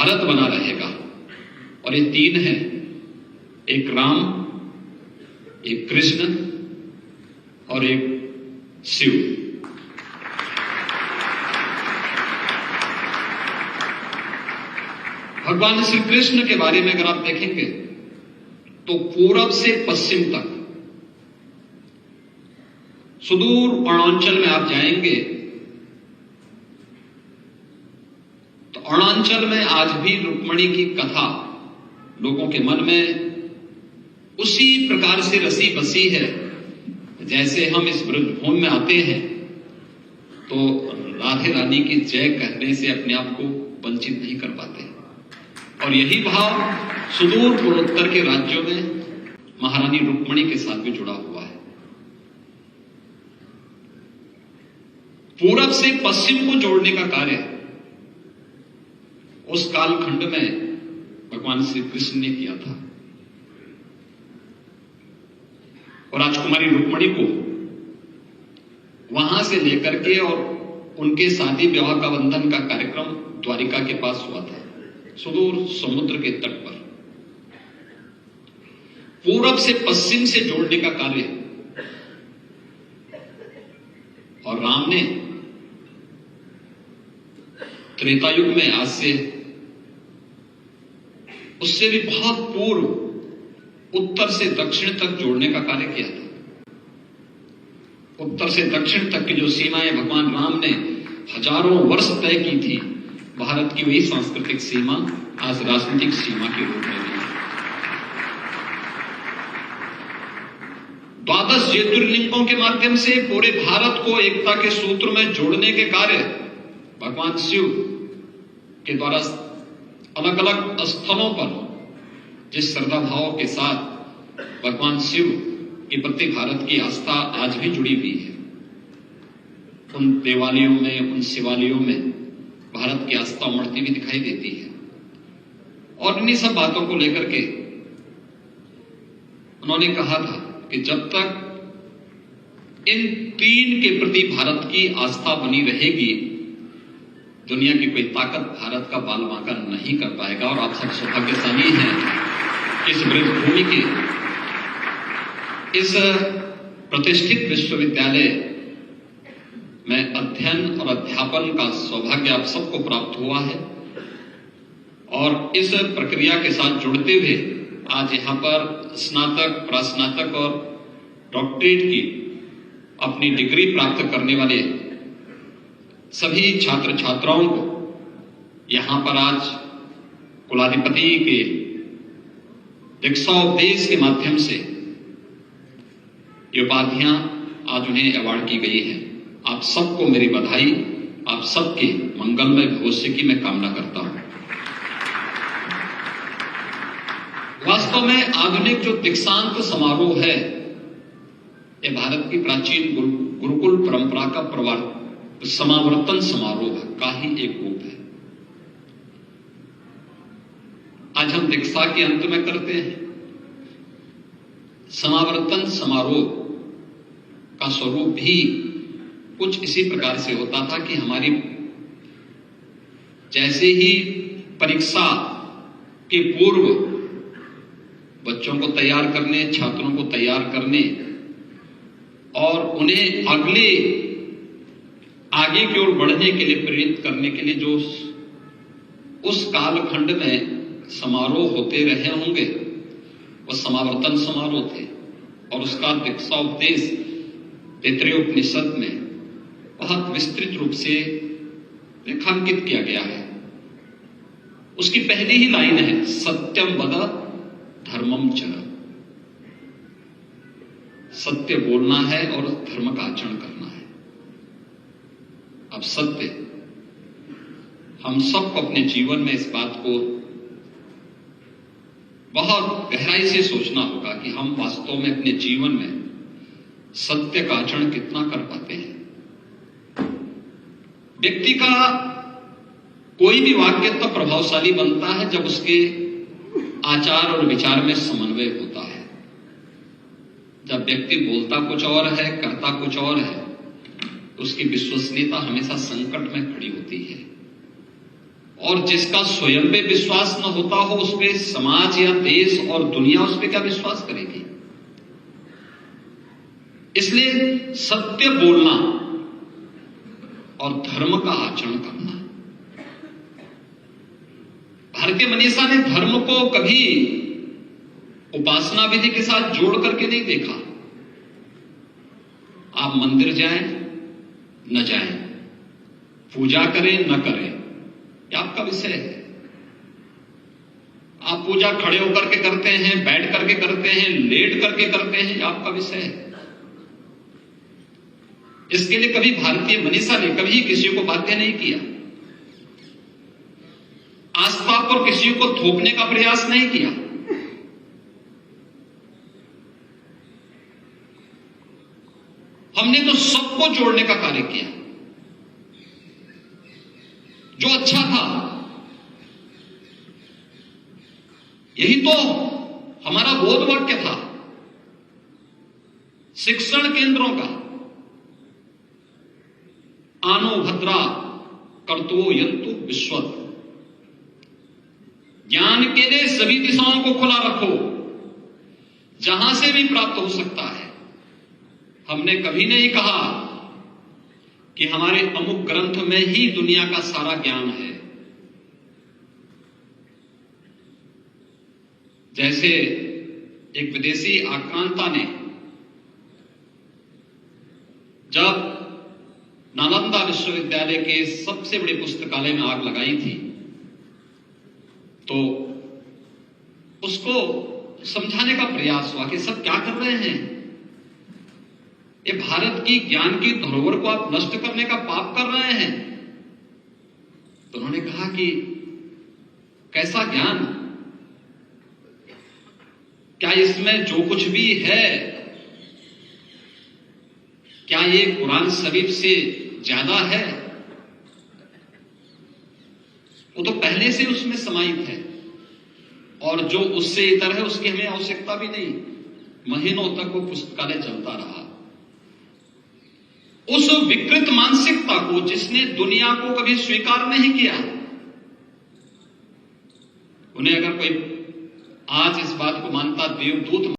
भारत बना रहेगा। और ये तीन हैं, एक राम, एक कृष्ण और एक शिव। भगवान श्री कृष्ण के बारे में अगर आप देखेंगे तो पूरब से पश्चिम तक सुदूर अरुणाचल में आप जाएंगे तो अरुणाचल में आज भी रुक्मिणी की कथा लोगों के मन में उसी प्रकार से रसी बसी है जैसे हम इस ब्रजभूमि में आते हैं तो राधे रानी की जय कहने से अपने आप को वंचित नहीं कर पाते। और यही भाव सुदूर पूर्वोत्तर के राज्यों में महारानी रुक्मिणी के साथ भी जुड़ा हुआ है। पूरब से पश्चिम को जोड़ने का कार्य उस कालखंड में भगवान श्री कृष्ण ने किया था। और राजकुमारी रुक्मिणी को वहां से लेकर के और उनके शादी विवाह का बंधन का कार्यक्रम द्वारिका के पास हुआ था, सुदूर समुद्र के तट पर। पूरब से पश्चिम से जोड़ने का कार्य और राम ने त्रेता युग में आज से उससे भी बहुत पूर्व उत्तर से दक्षिण तक जोड़ने का कार्य किया था। उत्तर से दक्षिण तक की जो सीमाएं भगवान राम ने हजारों वर्ष तय की थी, भारत की वही सांस्कृतिक सीमा आज राजनीतिक सीमा के रूप में भी। 12 ज्योतिर्लिंगों के माध्यम से पूरे भारत को एकता के सूत्र में जोड़ने के कार्य भगवान शिव के द्वारा अलग अलग स्थलों पर जिस श्रद्धा भाव के साथ भगवान शिव के प्रति भारत की आस्था आज भी जुड़ी हुई है, उन देवालयों में, उन शिवालयों में भारत की आस्था उमड़ती भी दिखाई देती है। और इन्हीं सब बातों को लेकर के उन्होंने कहा था कि जब तक इन तीन के प्रति भारत की आस्था बनी रहेगी, दुनिया की कोई ताकत भारत का बाल बांका नहीं कर पाएगा। और आप सब सौभाग्यशाली हैं इस ब्रजभूमि के इस प्रतिष्ठित विश्वविद्यालय में अध्ययन और अध्यापन का सौभाग्य आप सबको प्राप्त हुआ है। और इस प्रक्रिया के साथ जुड़ते हुए आज यहाँ पर स्नातक, प्रास्नातक और डॉक्टरेट की अपनी डिग्री प्राप्त करने वाले सभी छात्र छात्राओं को यहाँ पर आज कुलाधिपति के दीक्षाोपदेश के माध्यम से ये उपाधियां आज उन्हें अवार्ड की गई है। आप सबको मेरी बधाई, आप सबके मंगलमय भविष्य की मैं कामना करता हूं। वास्तव में आधुनिक जो दीक्षांत समारोह है, ये भारत की प्राचीन गुरुकुल परंपरा का समावर्तन समारोह का ही एक रूप है। आज हम दीक्षा के अंत में करते हैं। समावर्तन समारोह का स्वरूप भी कुछ इसी प्रकार से होता था कि हमारी जैसे ही परीक्षा के पूर्व बच्चों को तैयार करने, छात्रों को तैयार करने और उन्हें आगे की ओर बढ़ने के लिए प्रेरित करने के लिए जो उस कालखंड में समारोह होते रहे होंगे, वो समावर्तन समारोह थे। और उसका दीक्षाोपदेश तैत्तिरीय उपनिषद में बहुत विस्तृत रूप से रेखांकित किया गया है। उसकी पहली ही लाइन है, सत्यम वद धर्मम चर। सत्य बोलना है और धर्म का आचरण करना है। अब सत्य, हम सबको अपने जीवन में इस बात को बहुत गहराई से सोचना होगा कि हम वास्तव में अपने जीवन में सत्य का आचरण कितना कर पाते हैं। व्यक्ति का कोई भी वाक्य तब प्रभावशाली बनता है जब उसके आचार और विचार में समन्वय होता है। जब व्यक्ति बोलता कुछ और है, करता कुछ और है, तो उसकी विश्वसनीयता हमेशा संकट में खड़ी होती है। और जिसका स्वयं पे विश्वास न होता हो, उस पे समाज या देश और दुनिया उस पे क्या विश्वास करेगी। इसलिए सत्य बोलना और धर्म का आचरण करना। भारतीय मनीषा ने धर्म को कभी उपासना विधि के साथ जोड़ करके नहीं देखा। आप मंदिर जाएं न जाएं, पूजा करें न करें, यह आपका विषय है। आप पूजा खड़े होकर के करते हैं, बैठ करके करते हैं, लेट करके करते हैं, यह आपका विषय है। इसके लिए कभी भारतीय मनीषा ने कभी किसी को बाध्य नहीं किया, आस्था पर किसी को थोपने का प्रयास नहीं किया। हमने तो सबको जोड़ने का कार्य किया। जो अच्छा था, यही तो हमारा बोध वाक्य था शिक्षण केंद्रों का। आनो भद्रा कर्तवो यंतु विश्वत। ज्ञान के लिए सभी दिशाओं को खुला रखो, जहां से भी प्राप्त हो सकता है। हमने कभी नहीं कहा कि हमारे अमुक ग्रंथ में ही दुनिया का सारा ज्ञान है। जैसे एक विदेशी आक्रांता ने जब नालंदा विश्वविद्यालय के सबसे बड़े पुस्तकालय में आग लगाई थी, तो उसको समझाने का प्रयास हुआ कि सब क्या कर रहे हैं, ये भारत की ज्ञान की धरोहर को आप नष्ट करने का पाप कर रहे हैं। तो उन्होंने कहा कि कैसा ज्ञान, क्या इसमें जो कुछ भी है, क्या ये कुरान शरीफ से ज्यादा है? वो तो पहले से उसमें समाहित है, और जो उससे इतर है उसकी हमें आवश्यकता भी नहीं। महीनों तक वो पुस्तकालय चलता रहा। उस विकृत मानसिकता को जिसने दुनिया को कभी स्वीकार नहीं किया, उन्हें अगर कोई आज इस बात को मानता, देवदूत